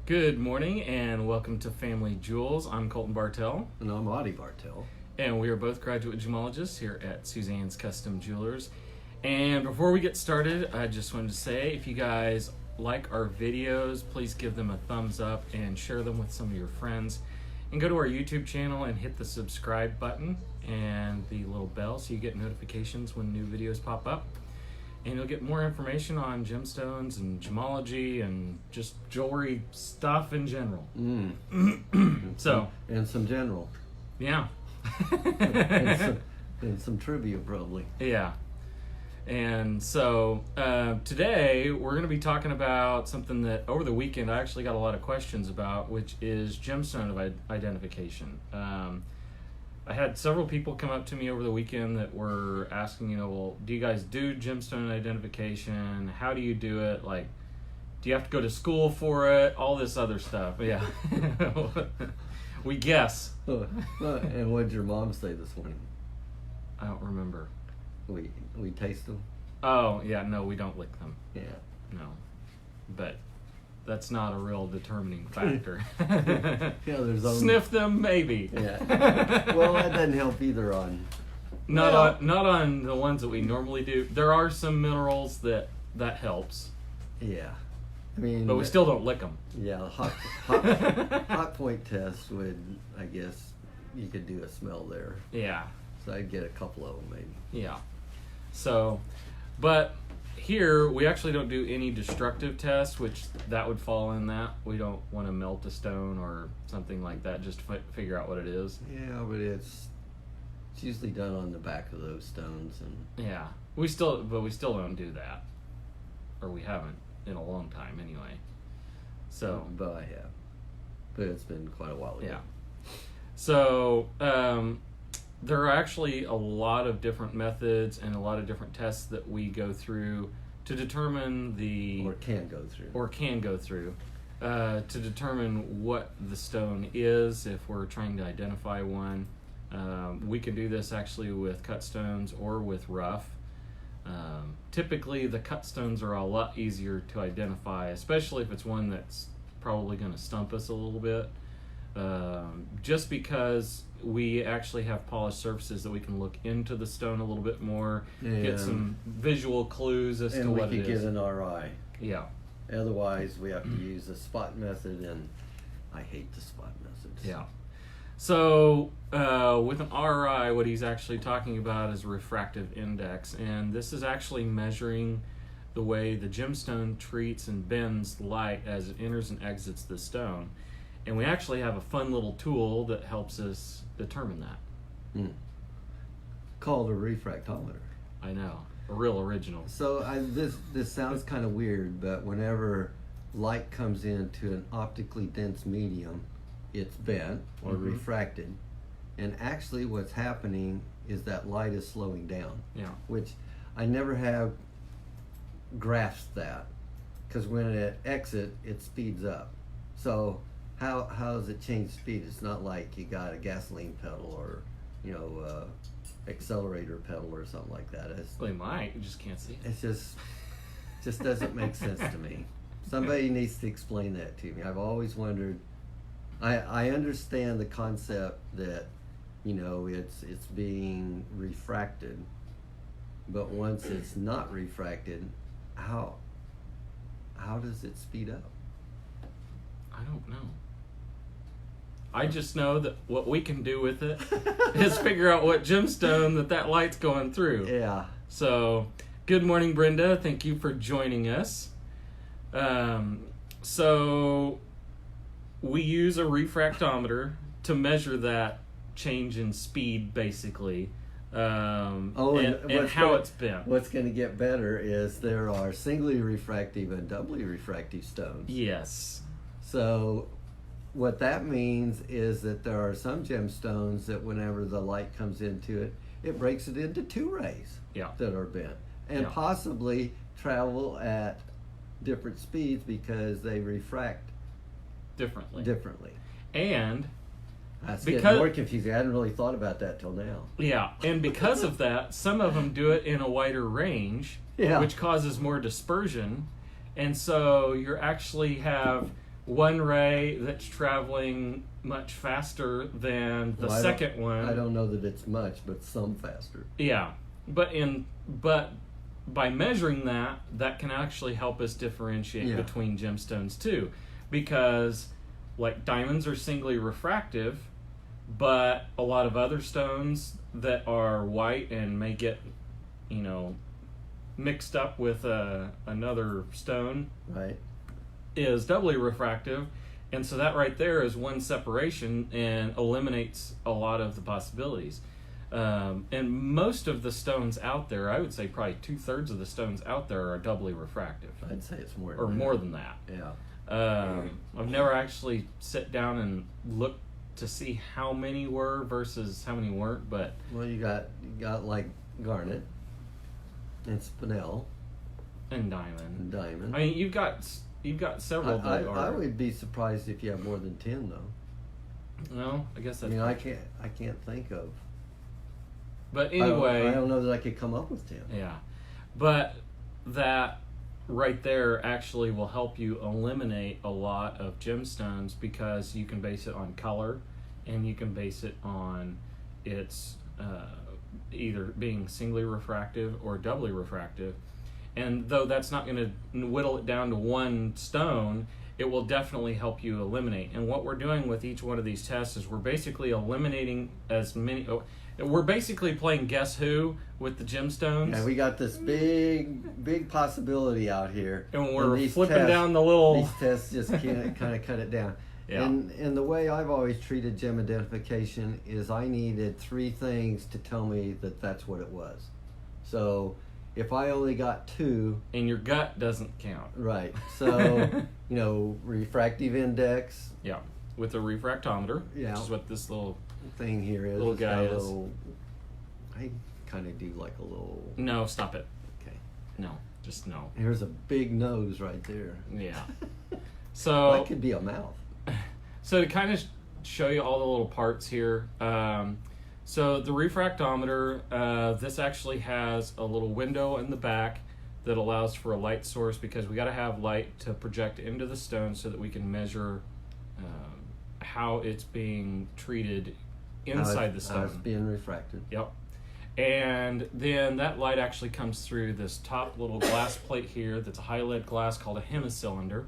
Good morning and welcome to Family Jewels. I'm Colton Bartell. And I'm Audie Bartell. And we are both graduate gemologists here at Suzanne's Custom Jewelers. And before we get started, I just wanted to say if you guys like our videos, please give them a thumbs up and share them with some of your friends. And go to our YouTube channel and hit the subscribe button and the little bell so you get notifications when new videos pop up. And you'll get more information on gemstones and gemology and just jewelry stuff in general. So, and some general. Yeah. and some trivia probably. Yeah. And so today we're going to be talking about something that over the weekend I actually got a lot of questions about, which is gemstone identification. I had several people come up to me over the weekend that were asking, well, do you guys do gemstone identification? How do you do it? Like, do you have to go to school for it? All this other stuff. Yeah. We guess. And what did your mom say this morning? I don't remember. We taste them? Oh, yeah, no, we don't lick them. Yeah. No. But that's not a real determining factor. Yeah, there's only... Sniff them, maybe. Yeah. Well, that doesn't help either on... Not on the ones that we normally do. There are some minerals that helps. Yeah. I mean... But we still don't lick them. Yeah, hot point test would, I guess, you could do a smell there. Yeah. So I'd get a couple of them maybe. Yeah. So, but... Here, we actually don't do any destructive tests, which that would fall in that. We don't want to melt a stone or something like that just to figure out what it is. Yeah, but it's usually done on the back of those stones. And yeah, we still don't do that. Or we haven't in a long time anyway. So, but I have. But it's been quite a while ago. Yeah. So, there are actually a lot of different methods and a lot of different tests that we go through to determine Or can go through. To determine what the stone is if we're trying to identify one. We can do this actually with cut stones or with rough. Typically the cut stones are a lot easier to identify, especially if it's one that's probably going to stump us a little bit. Just because we actually have polished surfaces that we can look into the stone a little bit more, get some visual clues as to what it is. And we can get an RI. Yeah. Otherwise, we have to use the spot method, and I hate the spot methods. Yeah. So, with an RI, what he's actually talking about is refractive index, and this is actually measuring the way the gemstone treats and bends light as it enters and exits the stone. And we actually have a fun little tool that helps us determine that. Called a refractometer. I know, a real original. So this sounds kind of weird, but whenever light comes into an optically dense medium, it's bent or refracted. And actually what's happening is that light is slowing down. Yeah. Which I never have grasped that. Because when it exits, it speeds up. So how does it change speed? It's not like you got a gasoline pedal or accelerator pedal or something like that. Well, you might, you just can't see it. It's just doesn't make sense to me. Somebody needs to explain that to me. I've always wondered. I understand the concept that it's being refracted, but once it's not refracted, how does it speed up? I don't know. I just know that what we can do with it is figure out what gemstone that light's going through. Yeah. So, good morning, Brenda. Thank you for joining us. So, we use a refractometer to measure that change in speed, basically, and how it's bent. What's going to get better is there are singly refractive and doubly refractive stones. Yes. So what that means is that there are some gemstones that whenever the light comes into it, it breaks it into two rays that are bent and possibly travel at different speeds because they refract differently. And that's getting more confusing. I hadn't really thought about that till now. Yeah, and because of that, some of them do it in a wider range, which causes more dispersion. And so you actually have one ray that's traveling much faster than the second one. I don't know that it's much, but some faster. Yeah, but by measuring that can actually help us differentiate between gemstones too, because like diamonds are singly refractive, but a lot of other stones that are white and may get, mixed up with another stone, right, is doubly refractive. And so that right there is one separation and eliminates a lot of the possibilities. And most of the stones out there, I would say probably 2/3 of the stones out there are doubly refractive. I'd say it's more than that. Yeah. I've never actually sat down and looked to see how many were versus how many weren't, but well, you got like garnet and spinel and diamond. I mean, you've got several. I would be surprised if you have more than 10 though. Well, I guess that's. I can't think of. But anyway, I don't know that I could come up with 10. Yeah, but that right there actually will help you eliminate a lot of gemstones, because you can base it on color, and you can base it on its either being singly refractive or doubly refractive. And though that's not going to whittle it down to one stone, it will definitely help you eliminate. And what we're doing with each one of these tests is we're basically eliminating as many. We're basically playing Guess Who with the gemstones. Yeah, we got this big possibility out here. And we're flipping down the little... These tests just can't kind of cut it down. Yeah. And the way I've always treated gem identification is I needed 3 things to tell me that that's what it was. So if I only got 2... And your gut doesn't count. Right. So, refractive index. Yeah. With a refractometer, yeah, which is what this little thing here is. Little guy is. I kind of do like a little... No, stop it. Okay. No, just no. Here's a big nose right there. Yeah. So... that could be a mouth. So to kind of show you all the little parts here, so the refractometer, this actually has a little window in the back that allows for a light source, because we got to have light to project into the stone so that we can measure how it's being treated inside the stone. How it's being refracted. Yep. And then that light actually comes through this top little glass plate here that's a high lead glass called a hemicylinder.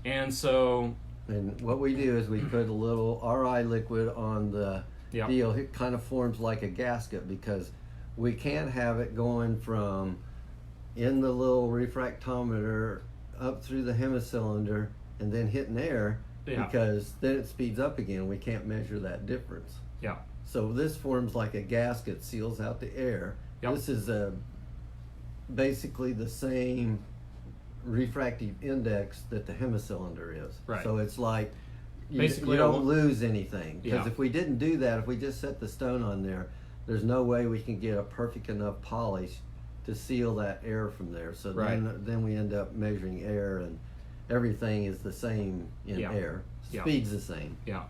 And so... And what we do is we put a little RI liquid on the deal. It kind of forms like a gasket, because we can't have it going from in the little refractometer up through the hemicylinder and then hitting air, because then it speeds up again. We can't measure that difference. Yeah. So this forms like a gasket, seals out the air. Yep. This is basically the same refractive index that the hemicylinder is. Right. So it's like you don't lose anything. Because if we didn't do that, if we just set the stone on there, there's no way we can get a perfect enough polish to seal that air from there. So then we end up measuring air, and everything is the same in air. Speed's the same. Yeah.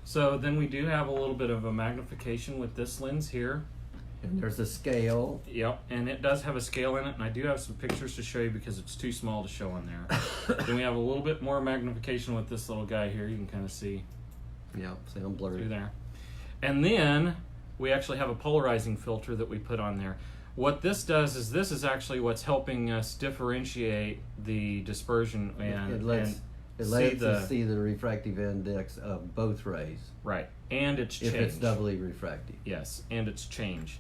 So then we do have a little bit of a magnification with this lens here. And there's a scale. Yep, and it does have a scale in it, and I do have some pictures to show you because it's too small to show on there. Then we have a little bit more magnification with this little guy here. You can kind of see. Yeah, see, I'm blurry. Through there. And then we actually have a polarizing filter that we put on there. What this does is this is actually what's helping us differentiate the dispersion and it lets us see the refractive index of both rays. Right, and its change. If it's doubly refractive. Yes, and its change.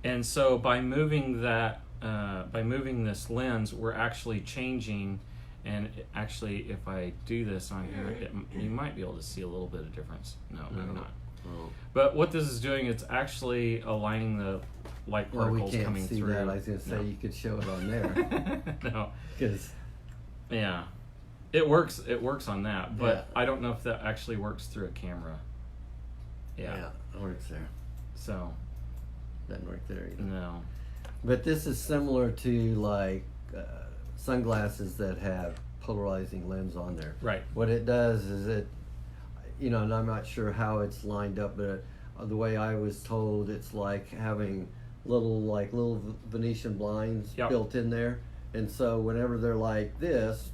And so by moving that, by moving this lens, we're actually changing. And actually, if I do this on here, you might be able to see a little bit of difference. No, maybe not. Oh. But what this is doing, it's actually aligning the light particles coming through. We can't see that. I was going to say you could show it on there. No. Because... Yeah. It works on that, but I don't know if that actually works through a camera. Yeah, it works there. So... Doesn't work there either. No. But this is similar to like sunglasses that have polarizing lens on there. Right. What it does is it, and I'm not sure how it's lined up, but the way I was told, it's like having little Venetian blinds built in there. And so whenever they're like this,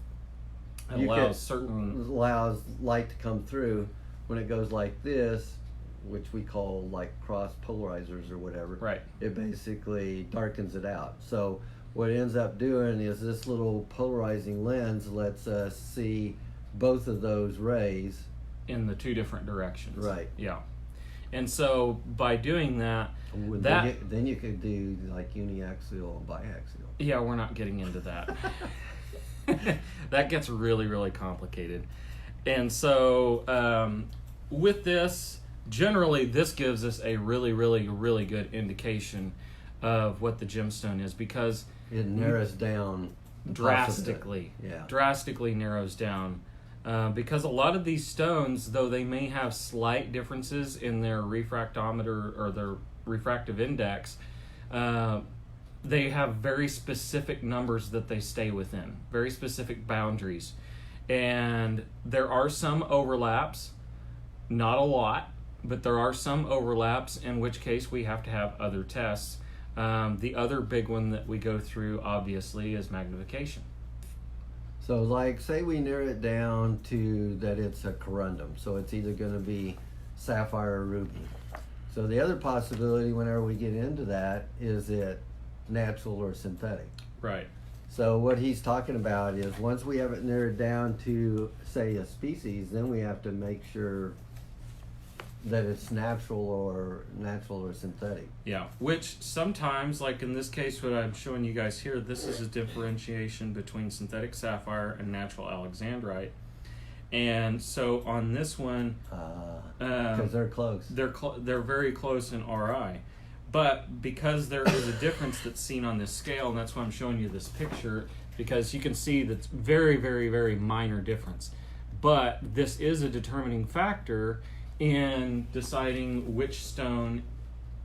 allows light to come through. When it goes like this, which we call like cross polarizers or whatever, right, it basically darkens it out. So what it ends up doing is this little polarizing lens lets us see both of those rays in the two different directions. Right. Yeah. And so by doing that, then you could do like uniaxial and biaxial. Yeah, we're not getting into that. That gets really, really complicated. And so with this, generally this gives us a really, really, really good indication of what the gemstone is, because it narrows down drastically. Yeah. Drastically narrows down. Because a lot of these stones, though they may have slight differences in their refractometer or their refractive index, they have very specific numbers that they stay within, very specific boundaries. And there are some overlaps, not a lot, but there are some overlaps, in which case we have to have other tests. The other big one that we go through, obviously, is magnification. So, like, say we narrow it down to that it's a corundum, so it's either going to be sapphire or ruby. So the other possibility, whenever we get into that, is it natural or synthetic? Right. So what he's talking about is once we have it narrowed down to, say, a species, then we have to make sure that it's natural or synthetic. Yeah, which sometimes, like in this case, what I'm showing you guys here, this is a differentiation between synthetic sapphire and natural alexandrite. And so on this one, because they're close. They're very close in RI. But because there is a difference that's seen on this scale, and that's why I'm showing you this picture, because you can see that's very, very, very minor difference. But this is a determining factor in deciding which stone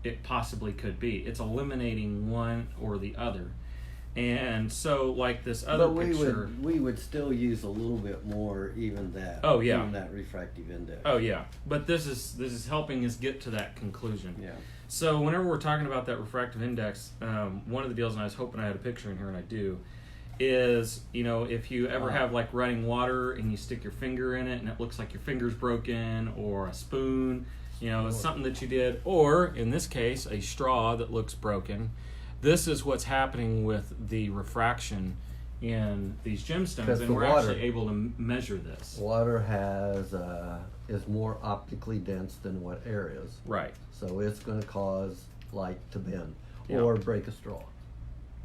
it possibly could be. It's eliminating one or the other. And so, like this other picture, we would still use a little bit more, even that. Oh yeah. Even that refractive index. Oh yeah. But this is helping us get to that conclusion. Yeah. So whenever we're talking about that refractive index, one of the deals, and I was hoping I had a picture in here, and I do, is, you know, if you ever have like running water and you stick your finger in it and it looks like your finger's broken, or a spoon, you know, it's something that you did, or in this case, a straw that looks broken. This is what's happening with the refraction in these gemstones, and we're actually able to measure this. Water is more optically dense than what air is. Right. So it's going to cause light to bend or break a straw.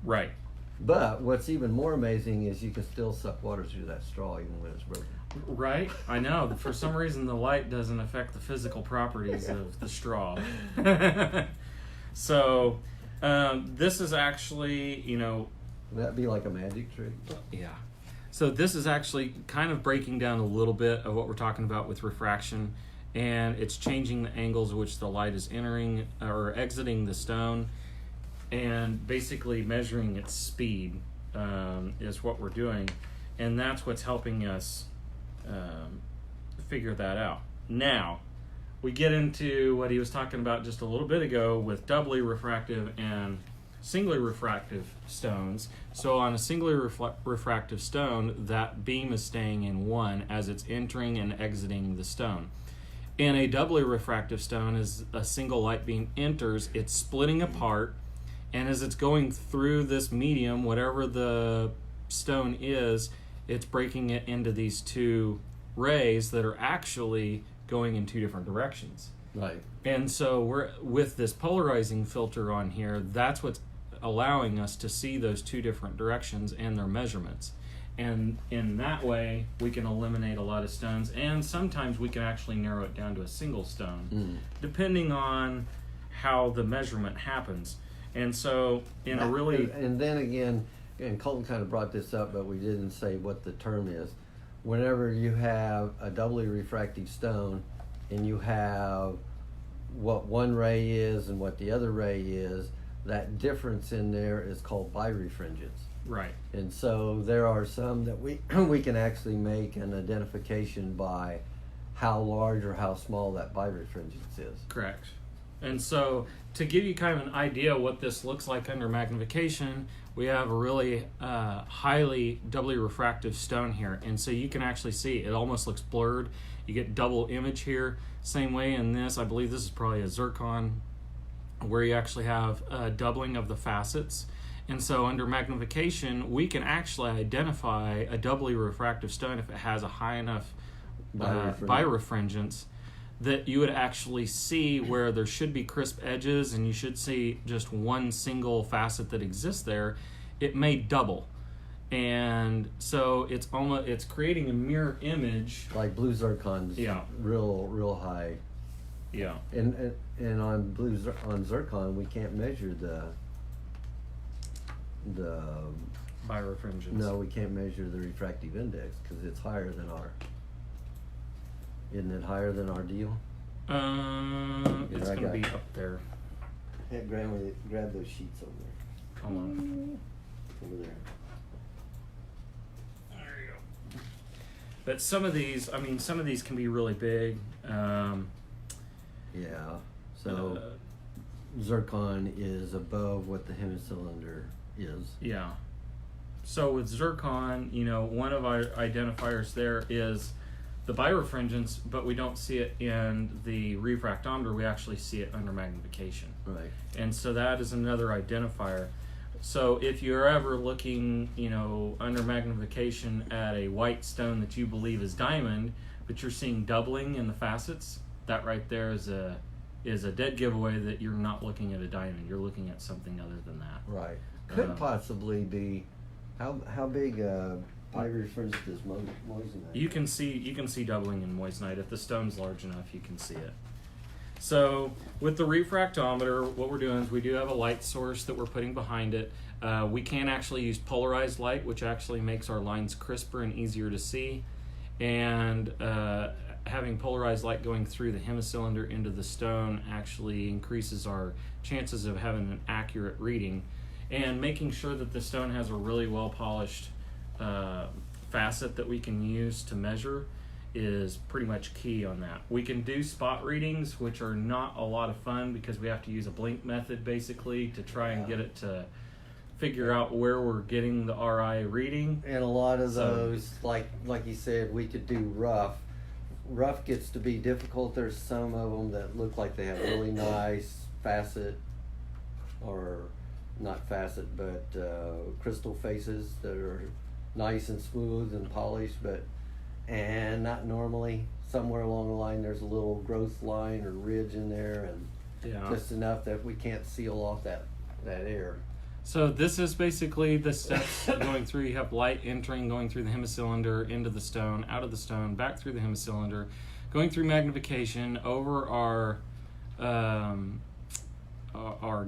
Right. But what's even more amazing is you can still suck water through that straw even when it's broken. Right, I know. For some reason, the light doesn't affect the physical properties of the straw. So, this is actually, you know... Would that be like a magic trick? Yeah. So this is actually kind of breaking down a little bit of what we're talking about with refraction, and it's changing the angles at which the light is entering or exiting the stone, and basically measuring its speed is what we're doing, and that's what's helping us figure that out. Now, we get into what he was talking about just a little bit ago with doubly refractive and singly refractive stones. So on a singly refractive stone, that beam is staying in one as it's entering and exiting the stone. In a doubly refractive stone, as a single light beam enters, it's splitting apart, and as it's going through this medium, whatever the stone is, it's breaking it into these two rays that are actually going in two different directions. Right. And so we're with this polarizing filter on here, that's what's allowing us to see those two different directions and their measurements. And in that way, we can eliminate a lot of stones, and sometimes we can actually narrow it down to a single stone, depending on how the measurement happens. And so in a really... And then again, and Colton kind of brought this up, but we didn't say what the term is. Whenever you have a doubly refractive stone and you have what one ray is and what the other ray is, that difference in there is called birefringence. Right. And so there are some that we can actually make an identification by how large or how small that birefringence is. Correct. And so to give you kind of an idea what this looks like under magnification, we have a really highly doubly refractive stone here, and so you can actually see it almost looks blurred. You get double image here. Same way in this, I believe this is probably a zircon, where you actually have a doubling of the facets. And so under magnification, we can actually identify a doubly refractive stone if it has a high enough birefringence that you would actually see where there should be crisp edges and you should see just one single facet that exists there. It may double. And so it's creating a mirror image. Like blue zircon's real high. Yeah. And on zircon we can't measure the birefringence. No, we can't measure the refractive index because it's higher than our. Isn't it higher than our deal? It's going to be up there. Hey, grab those sheets over there. Hold on. Over there. There you go. But some of these can be really big. Yeah. So zircon is above what the hemicylinder is. Yeah. So with zircon, one of our identifiers there is the birefringence, but we don't see it in the refractometer. We actually see it under magnification. Right. And so that is another identifier. So if you're ever looking, under magnification at a white stone that you believe is diamond, but you're seeing doubling in the facets, that right there is a dead giveaway that you're not looking at a diamond. You're looking at something other than that. Right. Could possibly be how big birefringence is moissanite? You can see doubling in moissanite. If the stone's large enough, you can see it. So with the refractometer, what we're doing is we do have a light source that we're putting behind it. We can actually use polarized light, which actually makes our lines crisper and easier to see. And having polarized light going through the hemicylinder into the stone actually increases our chances of having an accurate reading. And making sure that the stone has a really well polished facet that we can use to measure is pretty much key on that. We can do spot readings, which are not a lot of fun because we have to use a blink method basically to try and get it to figure out where we're getting the RI reading. And a lot of those, like you said, we could do rough. Rough gets to be difficult. There's some of them that look like they have really nice facet, or not facet, but crystal faces that are nice and smooth and polished, and not normally. Somewhere along the line there's a little growth line or ridge in there, and just enough that we can't seal off that air. So this is basically the steps going through. You have light entering, going through the hemicylinder, into the stone, out of the stone, back through the hemicylinder, going through magnification, over our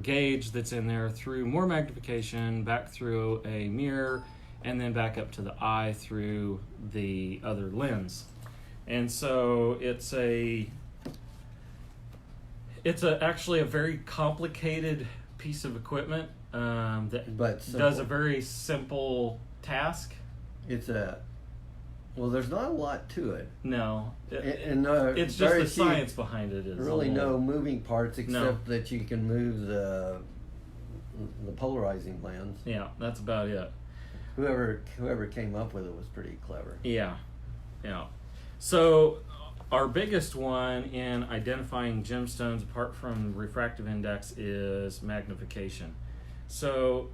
gauge that's in there, through more magnification, back through a mirror, and then back up to the eye through the other lens. And so it's actually a very complicated piece of equipment that does a very simple task. Well, there's not a lot to it. No. It's just the science behind it is really no moving parts except that you can move the polarizing lens. Yeah, that's about it. Whoever came up with it was pretty clever. Yeah. So our biggest one in identifying gemstones apart from refractive index is magnification. So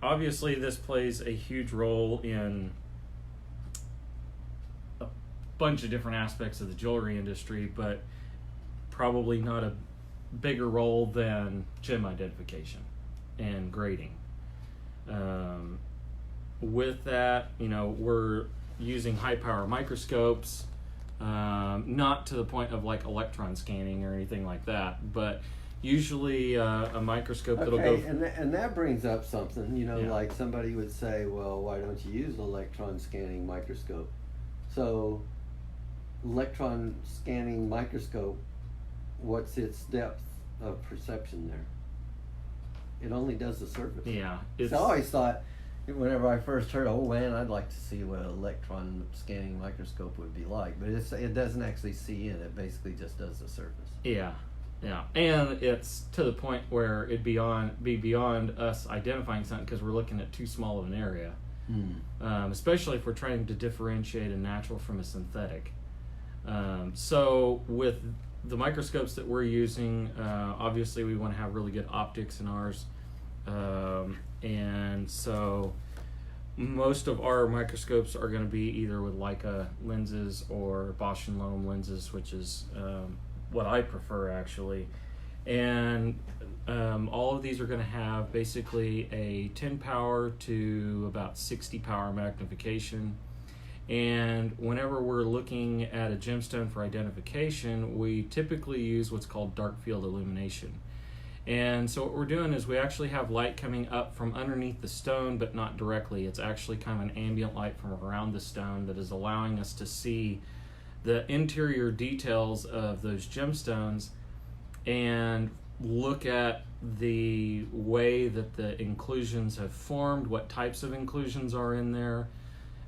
obviously this plays a huge role in a bunch of different aspects of the jewelry industry, but probably not a bigger role than gem identification and grading. With that, we're using high power microscopes, not to the point of like electron scanning or anything like that, but usually a microscope that'll go. And that brings up something, like somebody would say, well, why don't you use an electron scanning microscope? So, electron scanning microscope, what's its depth of perception there? It only does the surface. Yeah. So I always thought, whenever I first heard, oh man, I'd like to see what an electron scanning microscope would be like, but it doesn't actually see in. It basically just does the surface. Yeah. Yeah, and it's to the point where it'd be beyond us identifying something because we're looking at too small of an area. Especially if we're trying to differentiate a natural from a synthetic. So with the microscopes that we're using, obviously we want to have really good optics in ours. And so most of our microscopes are going to be either with Leica lenses or Bosch and Lomb lenses, which is what I prefer actually. And all of these are going to have basically a 10 power to about 60 power magnification. And whenever we're looking at a gemstone for identification, we typically use what's called dark field illumination. And so what we're doing is we actually have light coming up from underneath the stone, but not directly. It's actually kind of an ambient light from around the stone that is allowing us to see the interior details of those gemstones and look at the way that the inclusions have formed, what types of inclusions are in there,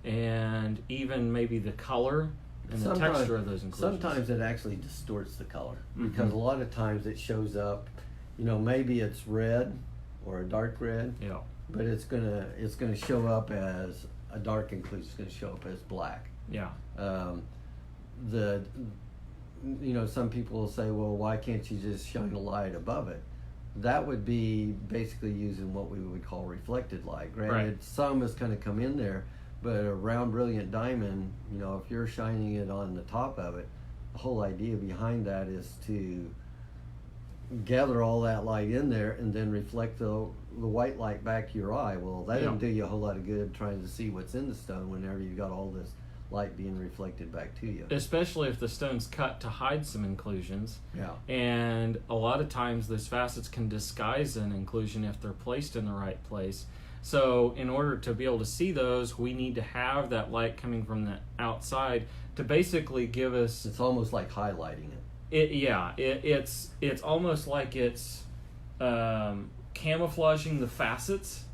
and even maybe the color and the texture of those inclusions. Sometimes it actually distorts the color because a lot of times it shows up, maybe it's red or a dark red, but it's gonna show up as a dark inclusion. It's gonna show up as black. Yeah. Some people will say, well, why can't you just shine a light above it? That would be basically using what we would call reflected light. Granted, some is going to come in there, but a round brilliant diamond, if you're shining it on the top of it, the whole idea behind that is to gather all that light in there and then reflect the white light back to your eye. Well, that doesn't do you a whole lot of good trying to see what's in the stone whenever you've got all this light being reflected back to you. Especially if the stone's cut to hide some inclusions. Yeah. And a lot of times those facets can disguise an inclusion if they're placed in the right place. So in order to be able to see those, we need to have that light coming from the outside to basically give us... It's almost like highlighting it. It's almost like it's camouflaging the facets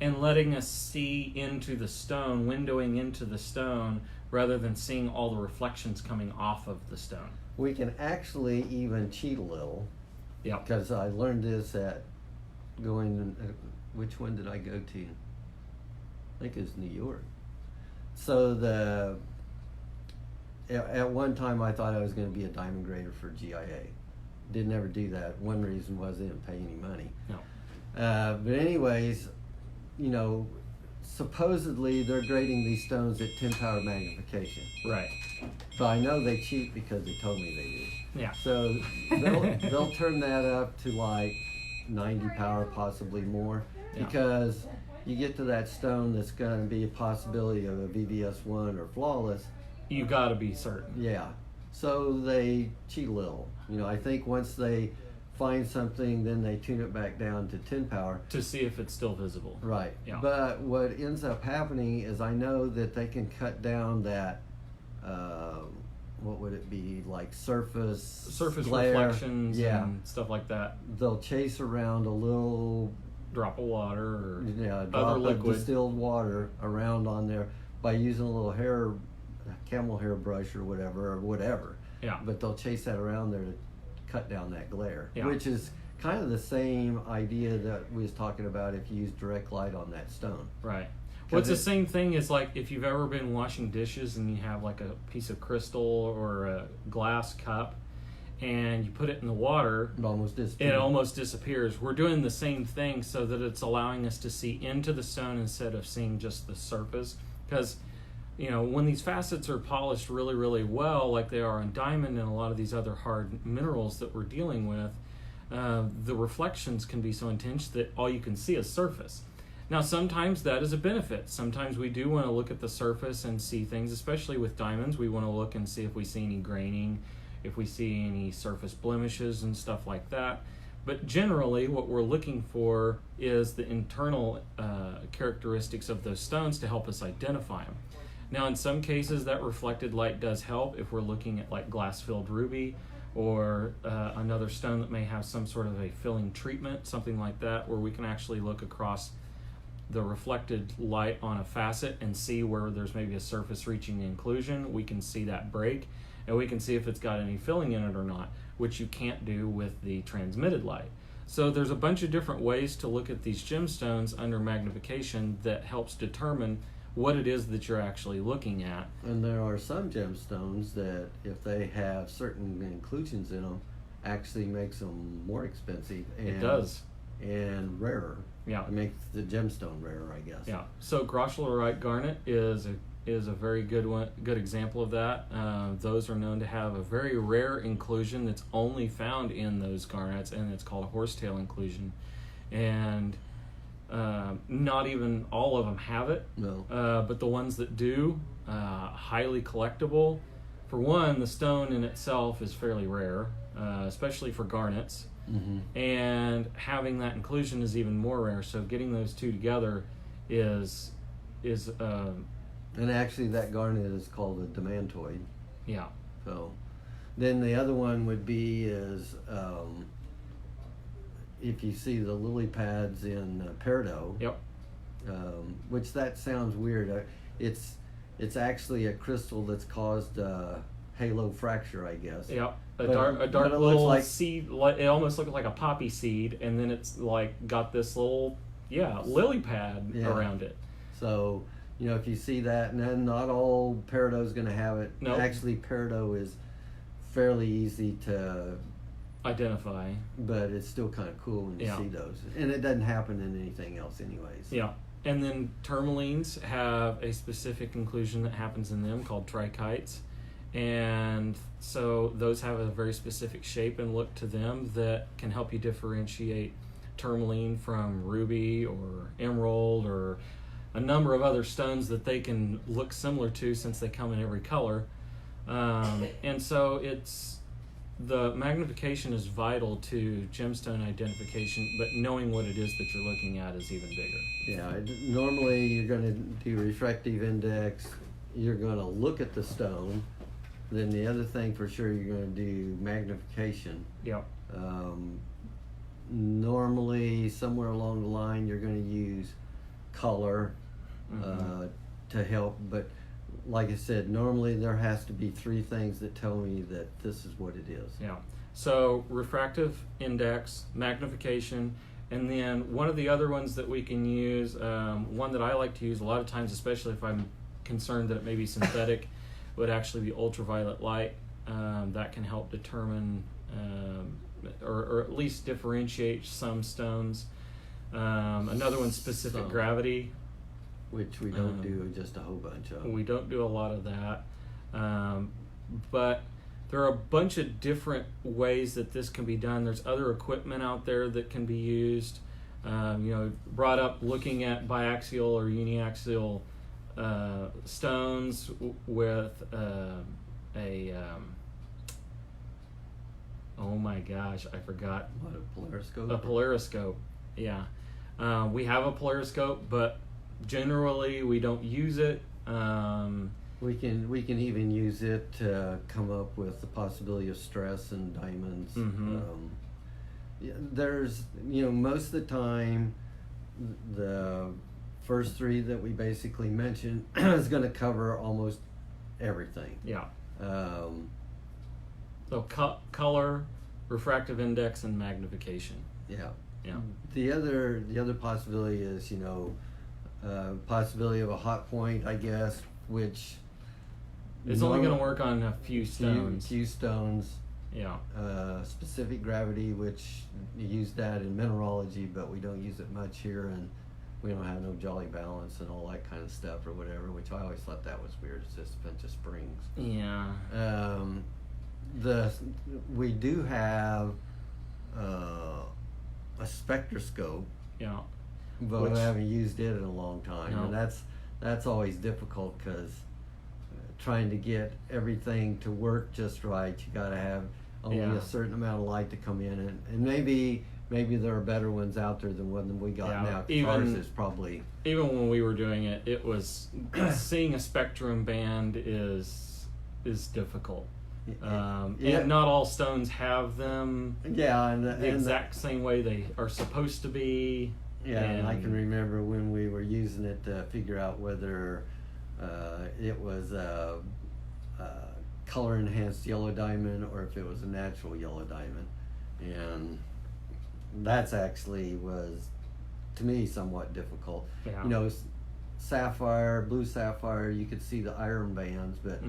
and letting us see into the stone, windowing into the stone, rather than seeing all the reflections coming off of the stone. We can actually even cheat a little. Yeah. Because I learned this at which one did I go to? I think it was New York. So at one time I thought I was going to be a diamond grader for GIA. Didn't ever do that. One reason was they didn't pay any money. No. But anyways, supposedly they're grading these stones at 10 power magnification. Right. But I know they cheat because they told me they do. Yeah. So they'll turn that up to like 90 power, possibly more, because you get to that stone that's going to be a possibility of a VVS1 or flawless. You got to be certain. Yeah. So they cheat a little. I think once they find something, then they tune it back down to 10 power. To see if it's still visible. Right. Yeah. But what ends up happening is I know that they can cut down that, what would it be, like surface glare. Reflections and stuff like that. They'll chase around a little drop of water or drop of distilled water around on there by using a little camel hair brush or whatever. Yeah. But they'll chase that around there to cut down that glare, yeah. which is kind of the same idea that we was talking about if you use direct light on that stone. Right. Well, it's the same thing as like if you've ever been washing dishes and you have like a piece of crystal or a glass cup and you put it in the water, it almost disappears. We're doing the same thing so that it's allowing us to see into the stone instead of seeing just the surface. Because when these facets are polished really, really well, like they are on diamond and a lot of these other hard minerals that we're dealing with, the reflections can be so intense that all you can see is surface. Now, sometimes that is a benefit. Sometimes we do want to look at the surface and see things, especially with diamonds. We want to look and see if we see any graining, if we see any surface blemishes and stuff like that. But generally, what we're looking for is the internal characteristics of those stones to help us identify them. Now, in some cases, that reflected light does help if we're looking at like glass-filled ruby or another stone that may have some sort of a filling treatment, something like that, where we can actually look across the reflected light on a facet and see where there's maybe a surface reaching inclusion. We can see that break, and we can see if it's got any filling in it or not, which you can't do with the transmitted light. So there's a bunch of different ways to look at these gemstones under magnification that helps determine what it is that you're actually looking at. And there are some gemstones that, if they have certain inclusions in them, actually makes them more expensive. And, it does. And rarer. Yeah. It makes the gemstone rarer, I guess. Yeah. So grosschelurite garnet is a very good example of that. Those are known to have a very rare inclusion that's only found in those garnets, and it's called a horsetail inclusion. And not even all of them have it. No. But the ones that do, highly collectible. For one, the stone in itself is fairly rare, especially for garnets. Mm-hmm. And having that inclusion is even more rare. So getting those two together is and actually that garnet is called a demantoid. Yeah. So then the other one would be if you see the lily pads in peridot. Yep. Which that sounds weird. It's actually a crystal that's caused halo fracture, I guess. Yep. A dark little like seed. It almost looks like a poppy seed, and then it's like got this little lily pad around it. So if you see that, and then not all peridot is going to have it. Nope. Actually, peridot is fairly easy to identify, but it's still kind of cool when you see those, and it doesn't happen in anything else, anyways. Yeah. And then tourmalines have a specific inclusion that happens in them called trichites. And so those have a very specific shape and look to them that can help you differentiate tourmaline from ruby or emerald or a number of other stones that they can look similar to, since they come in every color. And so the magnification is vital to gemstone identification, but knowing what it is that you're looking at is even bigger. Yeah, normally you're going to do refractive index, you're going to look at the stone, then the other thing for sure you're going to do magnification. Yeah. Normally somewhere along the line you're going to use color to help, but like I said, normally there has to be three things that tell me that this is what it is. Yeah. So refractive index, magnification, and then one of the other ones that we can use, one that I like to use a lot of times, especially if I'm concerned that it may be synthetic, would actually be ultraviolet light. That can help determine or at least differentiate some stones. Another one, specific gravity. Which we don't do just a whole bunch of. We don't do a lot of that. But there are a bunch of different ways that this can be done. There's other equipment out there that can be used. Brought up looking at biaxial or uniaxial stones with oh my gosh, I forgot. What, a polariscope? A polariscope, yeah. We have a polariscope, but generally we don't use it. We can even use it to come up with the possibility of stress and diamonds. Mm-hmm. There's most of the time the first three that we basically mentioned is going to cover almost everything. Yeah. So color, refractive index, and magnification. Yeah. Yeah. The other possibility is possibility of a hot point, I guess, which it's only going to work on a few stones. Few stones. Yeah. Specific gravity, which you use that in mineralogy, but we don't use it much here, and we don't have no Jolly balance and all that kind of stuff or whatever, which I always thought that was weird. It's just a bunch of springs. Yeah. We do have a spectroscope. Yeah. But I haven't used it in a long time. No. And that's always difficult because trying to get everything to work just right, you got to have only a certain amount of light to come in, and maybe there are better ones out there than one that we got now. Ours is probably, even when we were doing it, it was seeing a spectrum band is difficult. And not all stones have them. Yeah, and the exact same way they are supposed to be. Yeah, and I can remember when we were using it to figure out whether it was a color enhanced yellow diamond or if it was a natural yellow diamond. And that's actually was, to me, somewhat difficult. Yeah. You know, sapphire, blue sapphire, you could see the iron bands, but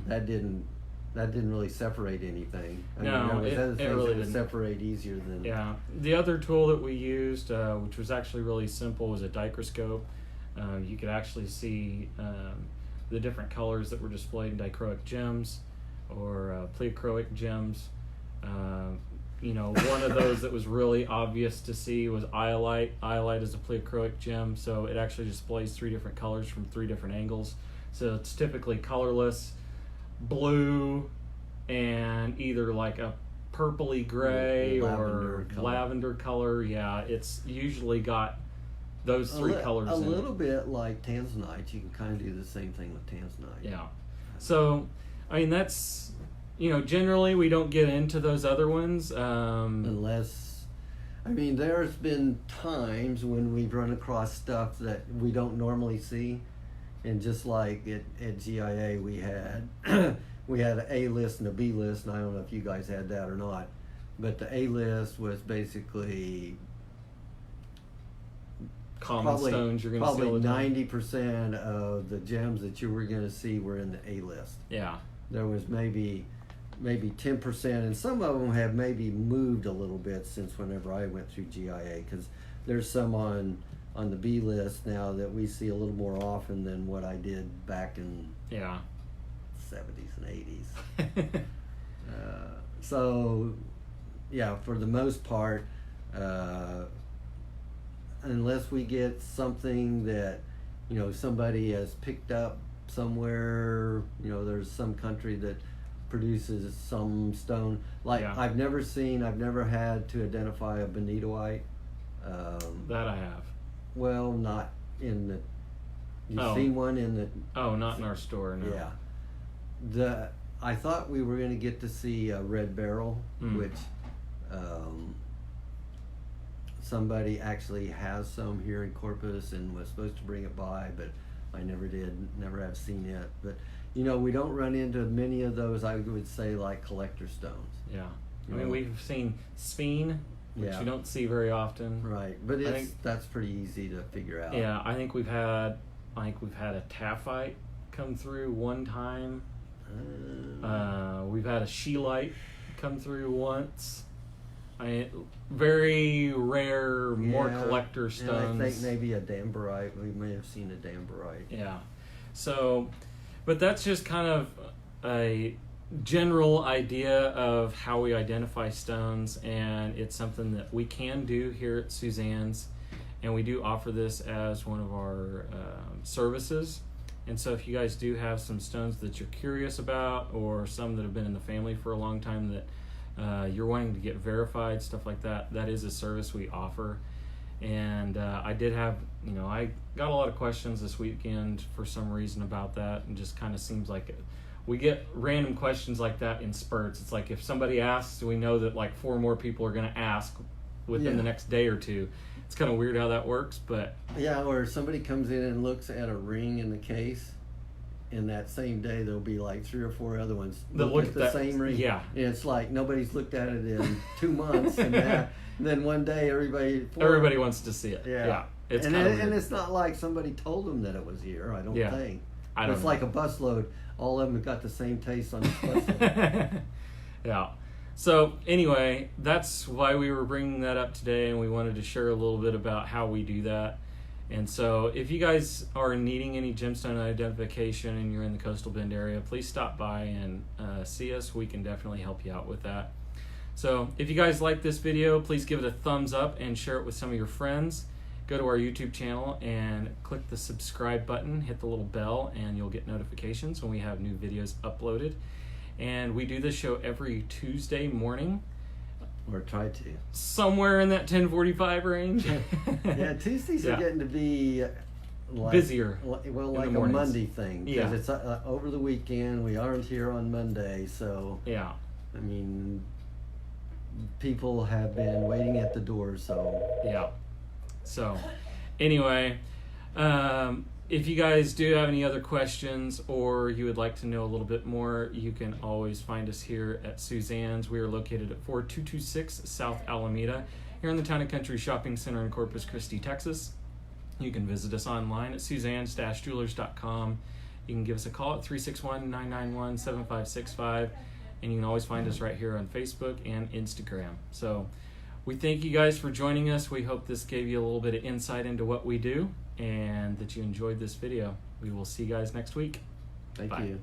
that didn't really separate anything. I mean, there was other things that would separate easier than... Yeah. The other tool that we used, which was actually really simple, was a microscope. You could actually see the different colors that were displayed in dichroic gems or pleochroic gems. You know, one of those that was really obvious to see was iolite. Iolite is a pleochroic gem, so it actually displays 3 different colors from 3 different angles. So it's typically colorless, blue, and either like a purpley gray or lavender color. Yeah, it's usually got those 3 colors in it. A little bit like tanzanite. You can kind of do the same thing with tanzanite. Yeah. So, I mean, that's... You know, generally we don't get into those other ones. Unless, I mean, there's been times when we've run across stuff that we don't normally see. And just like at GIA we had an A list and a B list, and I don't know if you guys had that or not. But the A list was basically common stones you're going to see all the time. 90% of the gems that you were going to see were in the A list. Yeah. There was maybe 10%, and some of them have maybe moved a little bit since whenever I went through GIA, because there's some on the B list now that we see a little more often than what I did back in 70s and 80s. So yeah, for the most part, unless we get something that, you know, somebody has picked up somewhere, you know, there's some country that produces some stone. Like, I've never had to identify a bonitoite. That I have. Well, not in the... You've seen one in the... Oh, not in our store, no. Yeah. I thought we were going to get to see a red beryl, which somebody actually has some here in Corpus and was supposed to bring it by, but I never did, never have seen it. But, you know, we don't run into many of those, I would say, like collector stones. Yeah. I mean, we've seen sphene, which you don't see very often. Right, but that's pretty easy to figure out. Yeah, I think we've had a taphite come through one time. We've had a scheelite come through once. Very rare, more collector stones. And I think maybe a dambarite. We may have seen a dambarite. Yeah. So, but that's just kind of a general idea of how we identify stones, and it's something that we can do here at Suzanne's, and we do offer this as one of our services. And so if you guys do have some stones that you're curious about, or some that have been in the family for a long time that you're wanting to get verified, stuff like that, that is a service we offer. And I did have, I got a lot of questions this weekend for some reason about that, and just kind of seems like we get random questions like that in spurts. It's like if somebody asks, we know that like 4 more people are going to ask within the next day or two. It's kind of weird how that works, but... Yeah, or somebody comes in and looks at a ring in the case, and that same day there'll be like 3 or 4 other ones look at the same ring. Yeah. And it's like nobody's looked at it in 2 months, and then one day everybody wants to see it. Yeah. It's and it's not like somebody told them that it was here, I don't think. It's like a busload. All of them have got the same taste on this busload. Yeah. So anyway, that's why we were bringing that up today, and we wanted to share a little bit about how we do that. And so if you guys are needing any gemstone identification and you're in the Coastal Bend area, please stop by and see us. We can definitely help you out with that. So if you guys like this video, please give it a thumbs up and share it with some of your friends. Go to our YouTube channel and click the subscribe button, hit the little bell, and you'll get notifications when we have new videos uploaded. And we do this show every Tuesday morning. Or try to. Somewhere in that 10:45 range. Yeah, Tuesdays are getting to be busier. Like a Monday thing. Because it's over the weekend. We aren't here on Monday, so... Yeah. I mean, people have been waiting at the door, so... Yeah. So anyway, if you guys do have any other questions or you would like to know a little bit more, you can always find us here at Suzanne's. We are located at 4226 South Alameda here in the Town and Country Shopping Center in Corpus Christi, Texas. You can visit us online at suzannes-jewelers.com. You can give us a call at 361-991-7565, and you can always find us right here on Facebook and Instagram. So we thank you guys for joining us. We hope this gave you a little bit of insight into what we do and that you enjoyed this video. We will see you guys next week. Thank Bye. you.